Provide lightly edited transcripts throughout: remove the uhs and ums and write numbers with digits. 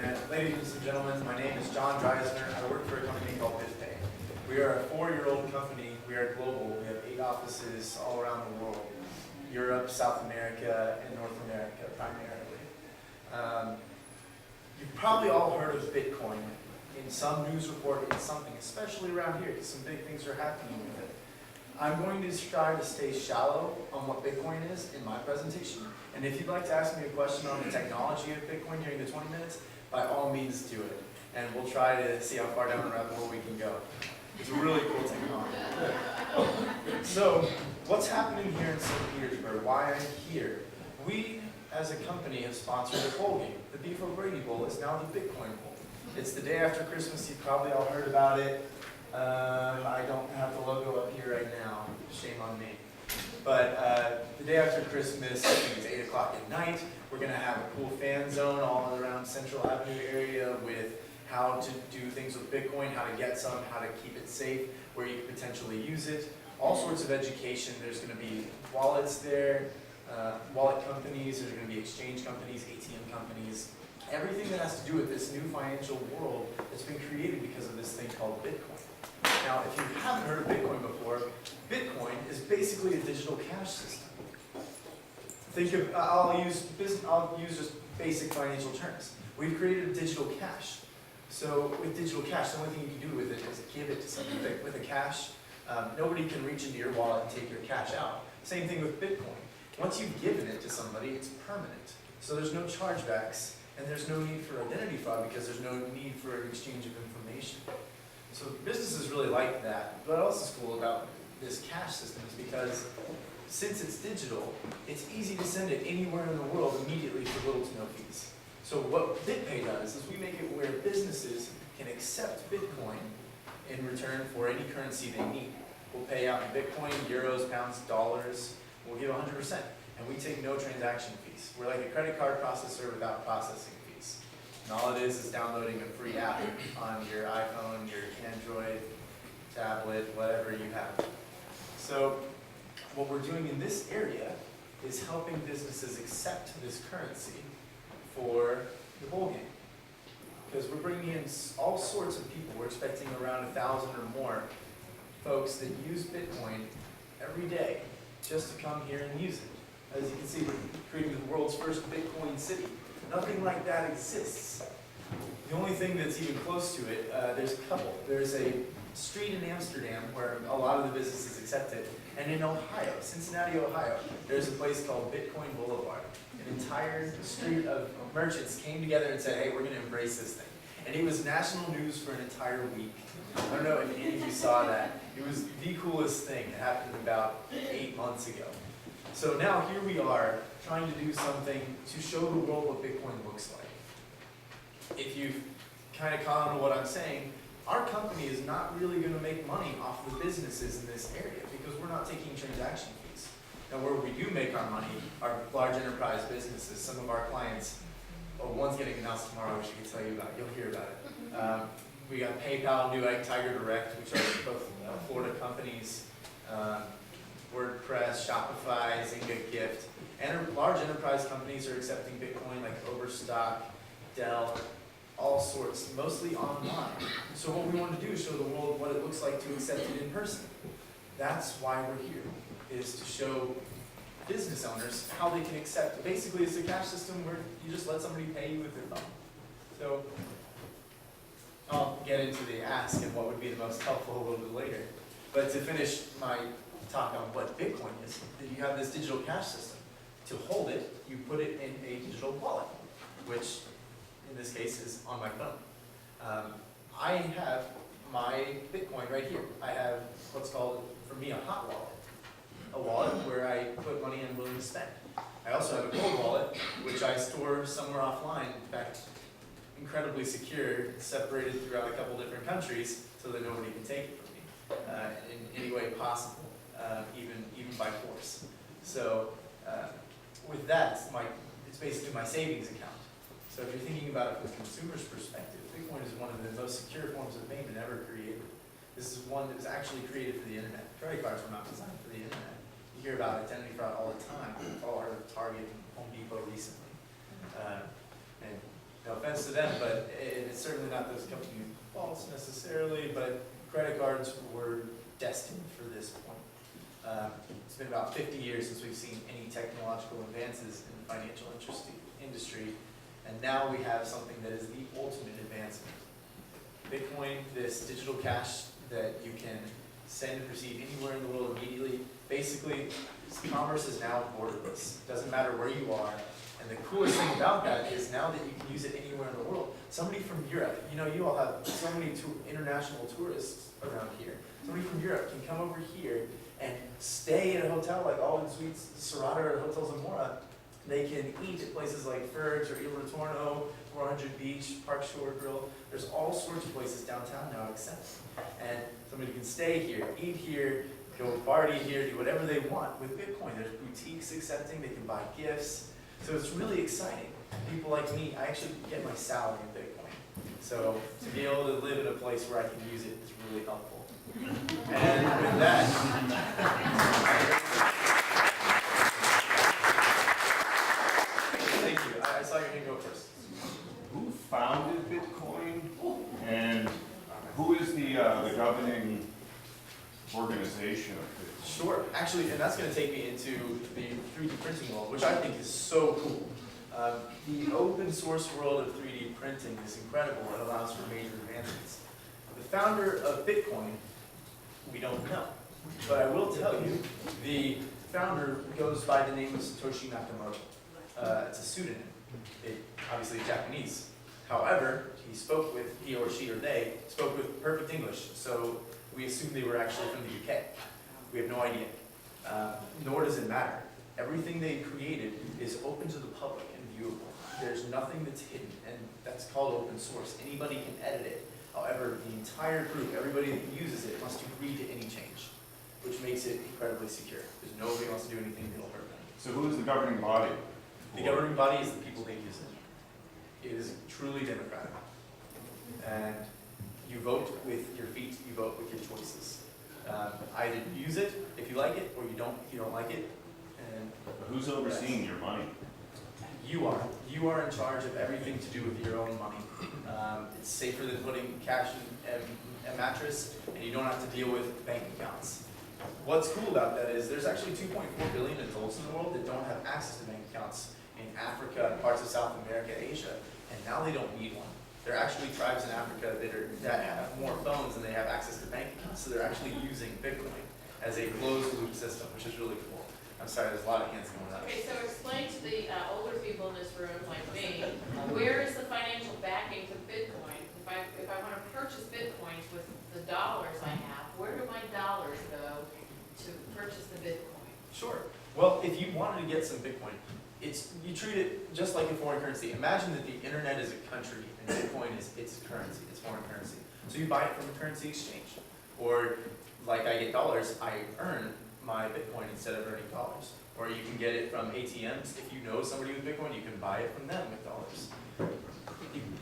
And ladies and gentlemen, my name is John Dreisner. I work for a company called BitPay. We are a 4-year-old company. We are global. We have 8 offices all around the world. Europe, South America, and North America primarily. You've probably all heard of Bitcoin in some news report, in something, especially around here, because some big things are happening with it. I'm going to try to stay shallow on what Bitcoin is in my presentation. And if you'd like to ask me a question on the technology of Bitcoin during the 20 minutes, by all means do it. And we'll try to see how far down the rabbit hole we can go. It's a really cool technology. So, what's happening here in St. Petersburg? Why I'm here? We, as a company, have sponsored a bowl game. The Beef O'Brady Bowl is now the Bitcoin Bowl. It's the day after Christmas. You've probably all heard about it. I don't have the logo up here right now. Shame on me. But the day after Christmas, I think it's 8 o'clock at night, we're going to have a cool fan zone all around Central Avenue area with how to do things with Bitcoin, how to get some, how to keep it safe, where you could potentially use it. All sorts of education. There's going to be wallets there, wallet companies, there's going to be exchange companies, ATM companies, everything that has to do with this new financial world that's been created because of this thing called Bitcoin. Now, if you haven't heard of Bitcoin before, Bitcoin is basically a digital cash system. Think of, I'll use just basic financial terms. We've created a digital cash. So with digital cash, the only thing you can do with it is give it to somebody. With a cash, nobody can reach into your wallet and take your cash out. Same thing with Bitcoin. Once you've given it to somebody, it's permanent. So there's no chargebacks, and there's no need for identity fraud because there's no need for an exchange of information. So businesses really like that. What else is cool about this cash system is because since it's digital, it's easy to send it anywhere in the world immediately for little to no fees. So what BitPay does is we make it where businesses can accept Bitcoin in return for any currency they need. We'll pay out in Bitcoin, euros, pounds, dollars. We'll give 100%, and we take no transaction fees. We're like a credit card processor without processing fees. And all it is downloading a free app on your iPhone, your Android, tablet, whatever you have. So what we're doing in this area is helping businesses accept this currency for the bowl game. Because we're bringing in all sorts of people. We're expecting around 1,000 or more folks that use Bitcoin every day just to come here and use it. As you can see, we're creating the world's first Bitcoin city. Nothing like that exists. The only thing that's even close to it, there's a couple. There's a street in Amsterdam where a lot of the businesses accept it. And in Ohio, Cincinnati, Ohio, there's a place called Bitcoin Boulevard. An entire street of merchants came together and said, hey, we're going to embrace this thing. And it was national news for an entire week. I don't know if any of you saw that. It was the coolest thing. It happened about 8 months ago. So now here we are trying to do something to show the world what Bitcoin looks like. If you've kind of caught on to what I'm saying, our company is not really going to make money off the businesses in this area because we're not taking transaction fees. Now where we do make our money are large enterprise businesses. Some of our clients, one's getting announced tomorrow, which I can tell you about. You'll hear about it. We got PayPal, Newegg, Tiger Direct, which are both Florida companies, WordPress, Shopify, Zynga Gift. And large enterprise companies are accepting Bitcoin like Overstock, Dell, all sorts, mostly online. So what we want to do is show the world what it looks like to accept it in person. That's why we're here, is to show business owners how they can accept. Basically, it's a cash system where you just let somebody pay you with their phone. So I'll get into the ask and what would be the most helpful a little bit later. But to finish my talk on what Bitcoin is, you have this digital cash system. To hold it, you put it in a digital wallet, which in this case is on my phone. I have my Bitcoin right here. I have what's called, for me, a hot wallet. A wallet where I put money I'm willing to spend. I also have a cold wallet, which I store somewhere offline. In fact, incredibly secure, separated throughout a couple different countries so that nobody can take it from me in any way possible, even by force. So with that, it's basically my savings account. So if you're thinking about it from a consumer's perspective, Bitcoin is one of the most secure forms of payment ever created. This is one that was actually created for the internet. Credit cards were not designed for the internet. You hear about identity fraud all the time. We've all heard of Target and Home Depot recently. And no offense benefits to them, but it's certainly not those companies' faults necessarily, but credit cards were destined for this point. It's been about 50 years since we've seen any technological advances in the financial industry, and now we have something that is the ultimate advancement. Bitcoin, this digital cash that you can send and receive anywhere in the world immediately. Basically, commerce is now borderless. It doesn't matter where you are. And the coolest thing about that is now that you can use it anywhere in the world. Somebody from Europe, you know, you all have so many international tourists around here. Somebody from Europe can come over here and stay at a hotel like All In Suites, Serrata, or Hotels Amora. They can eat at places like Ferg's or Il Ritorno, 400 Beach, Park Shore Grill. There's all sorts of places downtown now accept. And somebody can stay here, eat here, go party here, do whatever they want with Bitcoin. There's boutiques accepting, they can buy gifts. So it's really exciting. People like me, I actually get my salary in Bitcoin. So to be able to live in a place where I can use it is really helpful. And with that, thank you. I saw your hand go first. Who founded Bitcoin, and who is the governing organization of Bitcoin? Sure. Actually, and that's going to take me into the 3D printing world, which I think is so cool. The open source world of 3D printing is incredible. It allows for major advancements. The founder of Bitcoin, we don't know. But I will tell you, the founder goes by the name of Satoshi Nakamoto. It's a pseudonym. Obviously Japanese. However, he or she or they spoke with perfect English, so we assume they were actually from the UK. We have no idea. Nor does it matter. Everything they created is open to the public and viewable. There's nothing that's hidden, and that's called open source. Anybody can edit it. However, the entire group, everybody that uses it, must agree to any change, which makes it incredibly secure, because nobody wants to do anything that'll hurt them. So who is the governing body? The governing body is the people that use it. It is truly democratic. And you vote with your feet, you vote with your choices. Either use it if you like it, or you don't like it. And who's overseeing your money? You are. You are in charge of everything to do with your own money. It's safer than putting cash in a mattress, and you don't have to deal with bank accounts. What's cool about that is there's actually 2.4 billion adults in the world that don't have access to bank accounts in Africa, parts of South America, Asia, and now they don't need one. There are actually tribes in Africa that have more phones than they have access to bank accounts, so they're actually using Bitcoin as a closed-loop system, which is really cool. I'm sorry, there's a lot of hands going up. Okay, so explain to the older people in this room, like me, where is the financial backing to Bitcoin? If I want to purchase Bitcoins with the dollars I have, where do my dollars go to purchase the Bitcoin? Sure. Well, if you wanted to get some Bitcoin, you treat it just like a foreign currency. Imagine that the internet is a country and Bitcoin is its currency, its foreign currency. So you buy it from a currency exchange. Or like I get dollars, I earn my Bitcoin instead of earning dollars. Or you can get it from ATMs. If you know somebody with Bitcoin, you can buy it from them with dollars.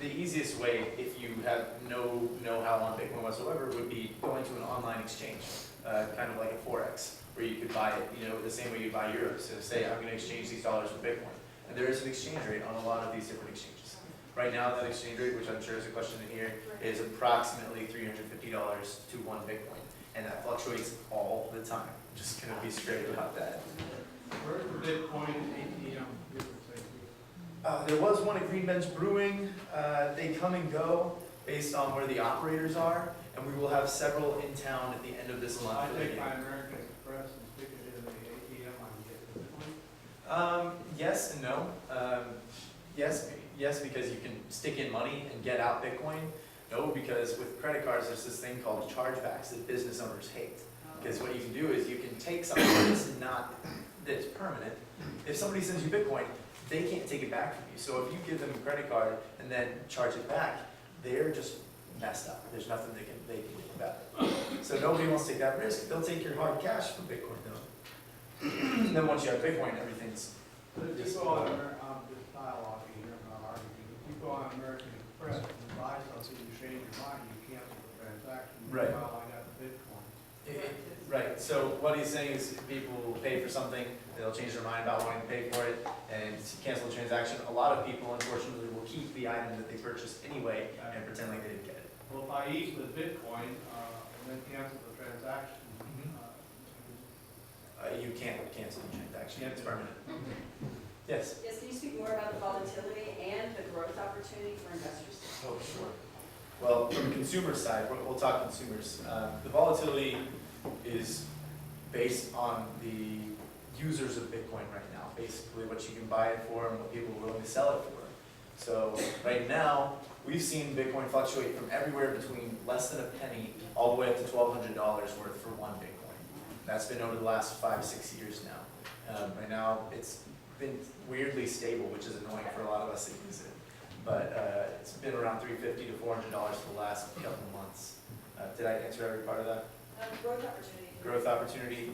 The easiest way, if you have no know-how on Bitcoin whatsoever, would be going to an online exchange, kind of like a Forex, where you could buy it, the same way you buy euros. So say, I'm going to exchange these dollars for Bitcoin. And there is an exchange rate on a lot of these different exchanges. Right now, that exchange rate, which I'm sure is a question in here, is approximately $350 to one Bitcoin. And that fluctuates all the time. I'm just going to be straight about that. Where's the Bitcoin ATM? There was one at Green Bench Brewing. They come and go based on where the operators are, and we will have several in town at the end of this month. I take my American Express and stick it in the ATM on Bitcoin. Yes and no. Yes, because you can stick in money and get out Bitcoin. No, because with credit cards, there's this thing called chargebacks that business owners hate. Because what you can do is you can take something that's permanent. If somebody sends you Bitcoin, they can't take it back from you. So if you give them a credit card and then charge it back, they're just messed up. There's nothing they can do about it. So nobody wants to take that risk. They'll take your hard cash from Bitcoin though. And then once you have Bitcoin, everything's But if you go on this dialogue here, I'm not arguing. If you go on American Express and buy something, you change your mind, you cancel the transaction. Right. Well, I got the Bitcoin. Right, so what he's saying is people will pay for something, they'll change their mind about wanting to pay for it, and cancel the transaction. A lot of people, unfortunately, will keep the the item that they purchased anyway and pretend like they didn't get it. Well, if I eat with Bitcoin, and then cancel the transaction, You can't cancel the transaction, Can't it's do it. permanent. Yes? Yes, can you speak more about the volatility and the growth opportunity for investors? Oh, sure. Well, from the consumer side, we'll talk consumers. The volatility is based on the users of Bitcoin right now, basically what you can buy it for and what people are willing to sell it for. So right now, we've seen Bitcoin fluctuate from everywhere between less than a penny all the way up to $1,200 worth for one Bitcoin. That's been over the last 5-6 years now. Right now, it's been weirdly stable, which is annoying for a lot of us that use it. But it's been around $350 to $400 for the last couple of months. Did I answer every part of that? Growth opportunity. Growth opportunity.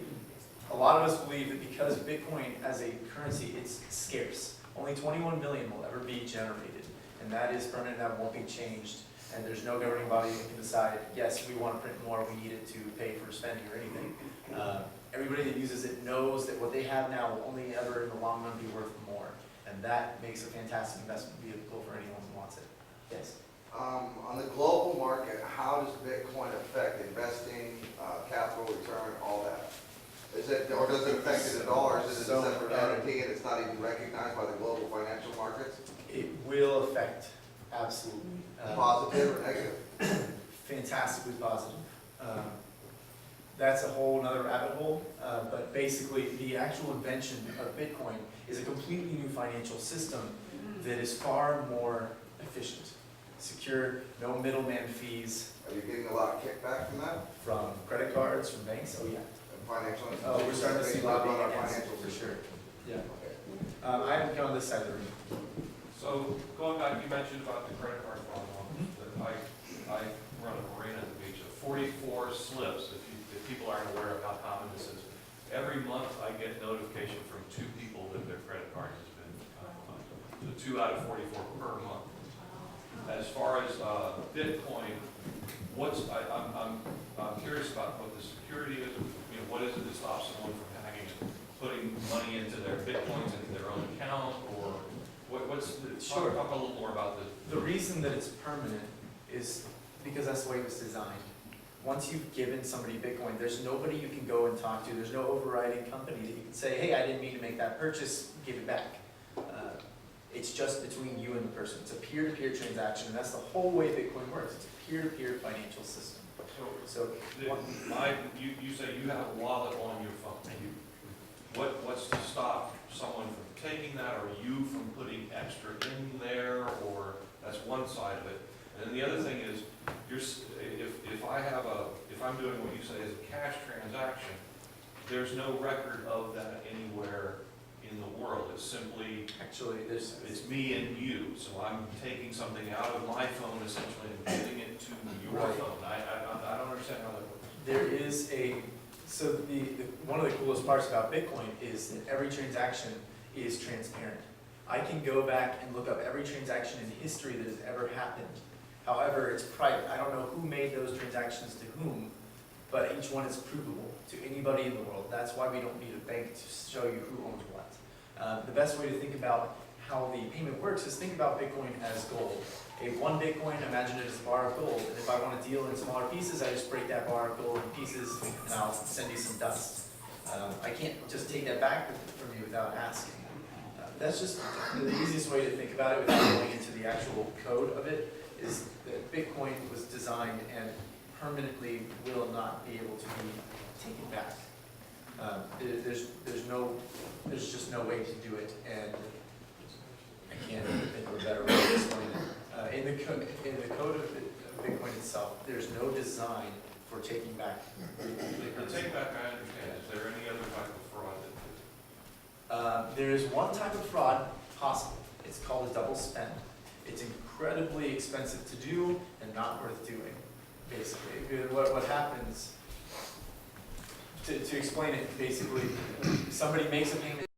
A lot of us believe that because Bitcoin as a currency, it's scarce. Only 21 million will ever be generated, and that is permanent, that won't be changed. And there's no governing body that can decide, yes, we want to print more, we need it to pay for spending or anything. Everybody that uses it knows that what they have now will only ever in the long run be worth more. And that makes a fantastic investment vehicle for anyone who wants it. Yes? On the global market, how does Bitcoin affect investing, capital return, all that? Is it, or does it affect it at all, or is it a separate entity and it's not even recognized by the global financial markets? It will affect, absolutely. Positive or negative? Fantastically positive. That's a whole nother rabbit hole, but basically the actual invention of Bitcoin is a completely new financial system that is far more efficient, secure, no middleman fees Are you getting a lot of kickback from that? from credit cards, from banks, oh yeah. And financial institutions? Oh, we're starting to see lobbying About our against it, financial for system. sure. Yeah. Okay. I haven't gone on this side of the room. So going back, you mentioned about the credit card fraud law. I run a marina at the beach of 44 slips, if people aren't aware of how common this is. Every month I get notification from 2 people that their credit card has been compromised. So 2 out of 44 per month. As far as Bitcoin, I'm curious about what the security is. You know, what is it that stops someone from hacking and putting money into their Bitcoins into their own account, or Sure. talk a little more about this. The reason that it's permanent is because that's the way it was designed. Once you've given somebody Bitcoin, there's nobody you can go and talk to. There's no overriding company that you can say, hey, I didn't mean to make that purchase, give it back. It's just between you and the person. It's a peer-to-peer transaction, and that's the whole way Bitcoin works. It's a peer-to-peer financial system. So, You say you have a wallet on your phone. What's to stop someone from taking that, or you from putting extra in there, or that's one side of it. And then the other thing is, if I'm doing what you say is a cash transaction, there's no record of that anywhere in the world. It's simply, actually, it's me and you. So I'm taking something out of my phone essentially and giving it to your Right. phone. I don't understand how that works. there is so one of the coolest parts about Bitcoin is that every transaction is transparent. I can go back and look up every transaction in history that has ever happened. However, it's private. I don't know who made those transactions to whom, but each one is provable to anybody in the world. That's why we don't need a bank to show you who owns what. The best way to think about how the payment works is think about Bitcoin as gold. One Bitcoin, imagine it as a bar of gold, and if I want to deal in smaller pieces, I just break that bar of gold in pieces, and I'll send you some dust. I can't just take that back from you without asking. That's just the easiest way to think about it without going into the actual code of it, is that Bitcoin was designed and permanently will not be able to be taken back. There's just no way to do it, and I can't think of a better way to explain it. In the code of Bitcoin itself, there's no design for taking back. The take back, I understand. Is there any other type of fraud that There is one type of fraud possible. It's called a double spend. It's incredibly expensive to do and not worth doing, basically. What happens, to explain it, basically, somebody makes a payment